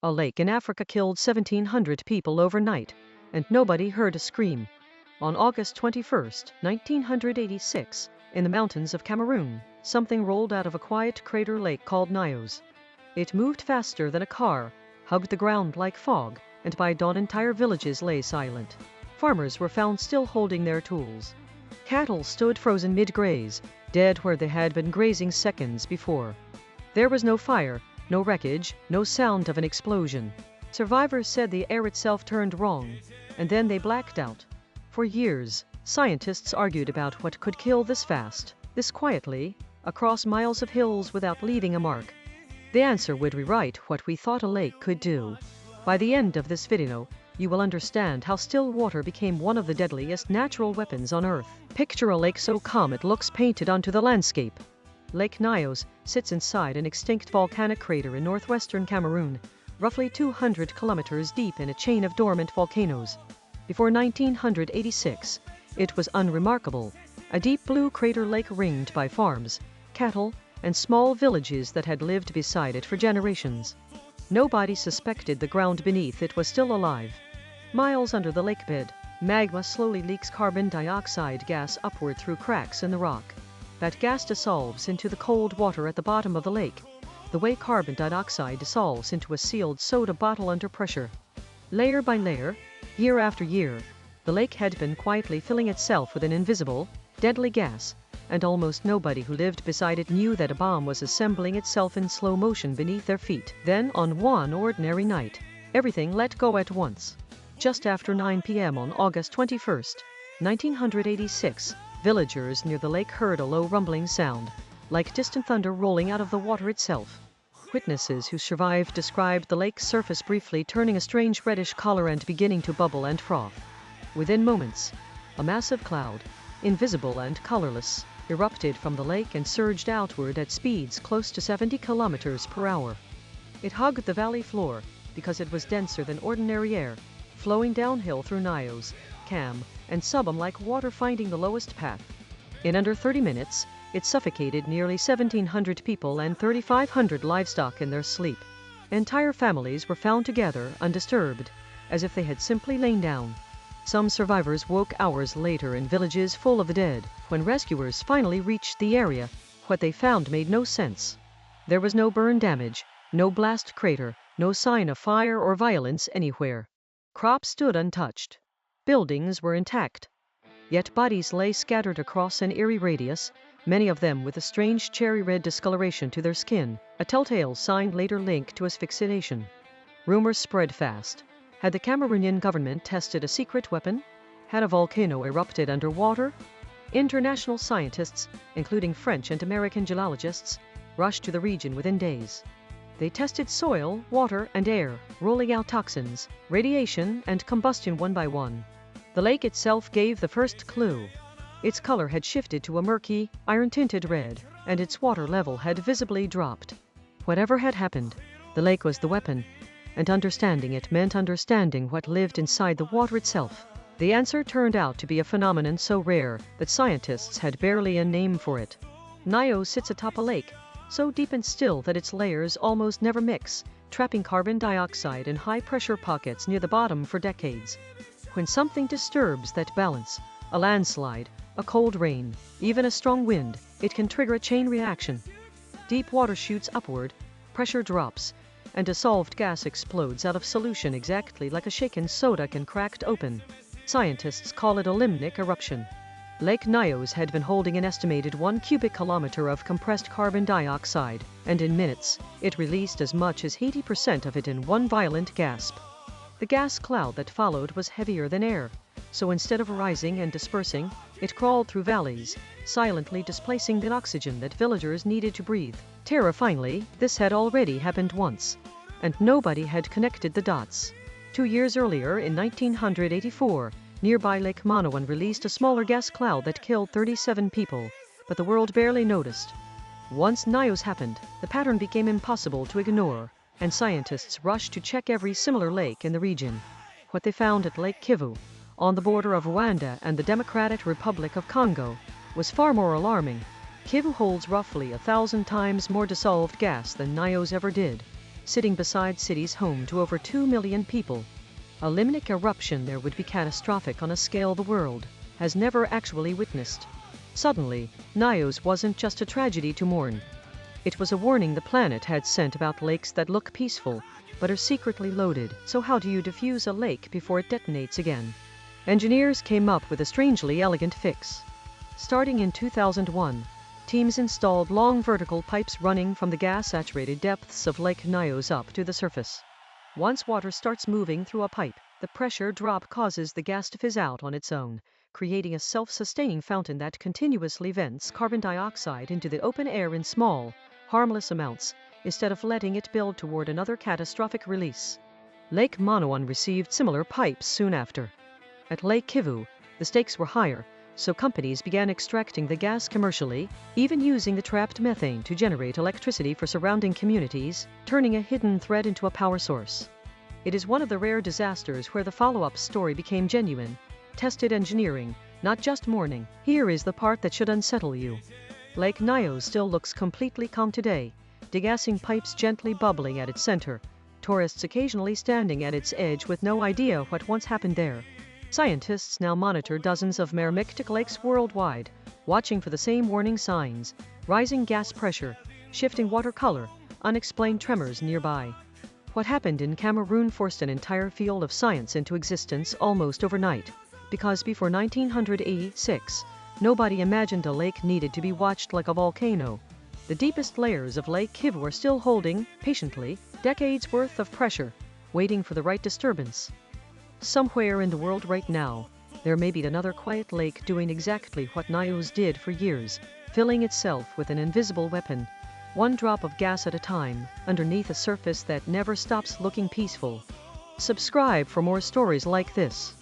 A lake in Africa killed 1,700 people overnight, and nobody heard a scream. On August 21, 1986, in the mountains of Cameroon, something rolled out of a quiet crater lake called Nyos. It moved faster than a car, hugged the ground like fog, and by dawn entire villages lay silent. Farmers were found still holding their tools. Cattle stood frozen mid-graze, dead where they had been grazing seconds before. There was no fire, no wreckage, no sound of an explosion. Survivors said the air itself turned wrong, and then they blacked out. For years, scientists argued about what could kill this fast, this quietly, across miles of hills without leaving a mark. The answer would rewrite what we thought a lake could do. By the end of this video, you will understand how still water became one of the deadliest natural weapons on Earth. Picture a lake so calm it looks painted onto the landscape. Lake Nyos sits inside an extinct volcanic crater in northwestern Cameroon, roughly 200 kilometers deep in a chain of dormant volcanoes. Before 1986, it was unremarkable, a deep blue crater lake ringed by farms, cattle, and small villages that had lived beside it for generations. Nobody suspected the ground beneath it was still alive. Miles under the lake bed, magma slowly leaks carbon dioxide gas upward through cracks in the rock. That gas dissolves into the cold water at the bottom of the lake, the way carbon dioxide dissolves into a sealed soda bottle under pressure. Layer by layer, year after year, the lake had been quietly filling itself with an invisible, deadly gas, and almost nobody who lived beside it knew that a bomb was assembling itself in slow motion beneath their feet. Then, on one ordinary night, everything let go at once. Just after 9 p.m. on August 21, 1986, villagers near the lake heard a low rumbling sound, like distant thunder rolling out of the water itself. Witnesses who survived described the lake's surface briefly turning a strange reddish color and beginning to bubble and froth. Within moments, a massive cloud, invisible and colorless, erupted from the lake and surged outward at speeds close to 70 kilometers per hour. It hugged the valley floor because it was denser than ordinary air, flowing downhill through Nyos, Cam, and Subam like water finding the lowest path. In under 30 minutes, it suffocated nearly 1,700 people and 3,500 livestock in their sleep. Entire families were found together, undisturbed, as if they had simply lain down. Some survivors woke hours later in villages full of the dead. When rescuers finally reached the area, what they found made no sense. There was no burn damage, no blast crater, no sign of fire or violence anywhere. Crops stood untouched. Buildings were intact. Yet bodies lay scattered across an eerie radius, many of them with a strange cherry-red discoloration to their skin, a telltale sign later linked to asphyxiation. Rumors spread fast. Had the Cameroonian government tested a secret weapon? Had a volcano erupted underwater? International scientists, including French and American geologists, rushed to the region within days. They tested soil, water, and air, rolling out toxins, radiation, and combustion one by one. The lake itself gave the first clue. Its color had shifted to a murky, iron-tinted red, and its water level had visibly dropped. Whatever had happened, the lake was the weapon, and understanding it meant understanding what lived inside the water itself. The answer turned out to be a phenomenon so rare that scientists had barely a name for it. Nyos sits atop a lake, so deep and still that its layers almost never mix, trapping carbon dioxide in high-pressure pockets near the bottom for decades. When something disturbs that balance, a landslide, a cold rain, even a strong wind, it can trigger a chain reaction. Deep water shoots upward, pressure drops, and dissolved gas explodes out of solution exactly like a shaken soda can cracked open. Scientists call it a limnic eruption. Lake Nyos had been holding an estimated 1 cubic kilometer of compressed carbon dioxide, and in minutes, it released as much as 80% of it in one violent gasp. The gas cloud that followed was heavier than air, so instead of rising and dispersing, it crawled through valleys, silently displacing the oxygen that villagers needed to breathe. Terrifyingly, this had already happened once, and nobody had connected the dots. 2 years earlier, in 1984, nearby Lake Nyos released a smaller gas cloud that killed 37 people, but the world barely noticed. Once Nyos happened, the pattern became impossible to ignore, and scientists rushed to check every similar lake in the region. What they found at Lake Kivu, on the border of Rwanda and the Democratic Republic of Congo, was far more alarming. Kivu holds roughly 1,000 times more dissolved gas than Nyos ever did. sitting beside cities home to over 2 million people. A limnic eruption there would be catastrophic on a scale the world has never actually witnessed. Suddenly, Nyos wasn't just a tragedy to mourn. It was a warning the planet had sent about lakes that look peaceful, but are secretly loaded. So how do you defuse a lake before it detonates again? Engineers came up with a strangely elegant fix. Starting in 2001, teams installed long vertical pipes running from the gas-saturated depths of Lake Nyos up to the surface. Once water starts moving through a pipe, the pressure drop causes the gas to fizz out on its own, creating a self-sustaining fountain that continuously vents carbon dioxide into the open air in small, harmless amounts, instead of letting it build toward another catastrophic release. Lake Nyos received similar pipes soon after. At Lake Kivu, the stakes were higher, so companies began extracting the gas commercially, even using the trapped methane to generate electricity for surrounding communities, turning a hidden threat into a power source. It is one of the rare disasters where the follow-up story became genuine, tested engineering, not just mourning. Here is the part that should unsettle you. Lake Nyos still looks completely calm today, degassing pipes gently bubbling at its center, tourists occasionally standing at its edge with no idea what once happened there. Scientists now monitor dozens of meromictic lakes worldwide, watching for the same warning signs: rising gas pressure, shifting water color, unexplained tremors nearby. What happened in Cameroon forced an entire field of science into existence almost overnight, because before 1986, nobody imagined a lake needed to be watched like a volcano. The deepest layers of Lake Kivu are still holding, patiently, decades worth of pressure, waiting for the right disturbance. Somewhere in the world right now, there may be another quiet lake doing exactly what Nyos did for years, filling itself with an invisible weapon, one drop of gas at a time, underneath a surface that never stops looking peaceful. Subscribe for more stories like this.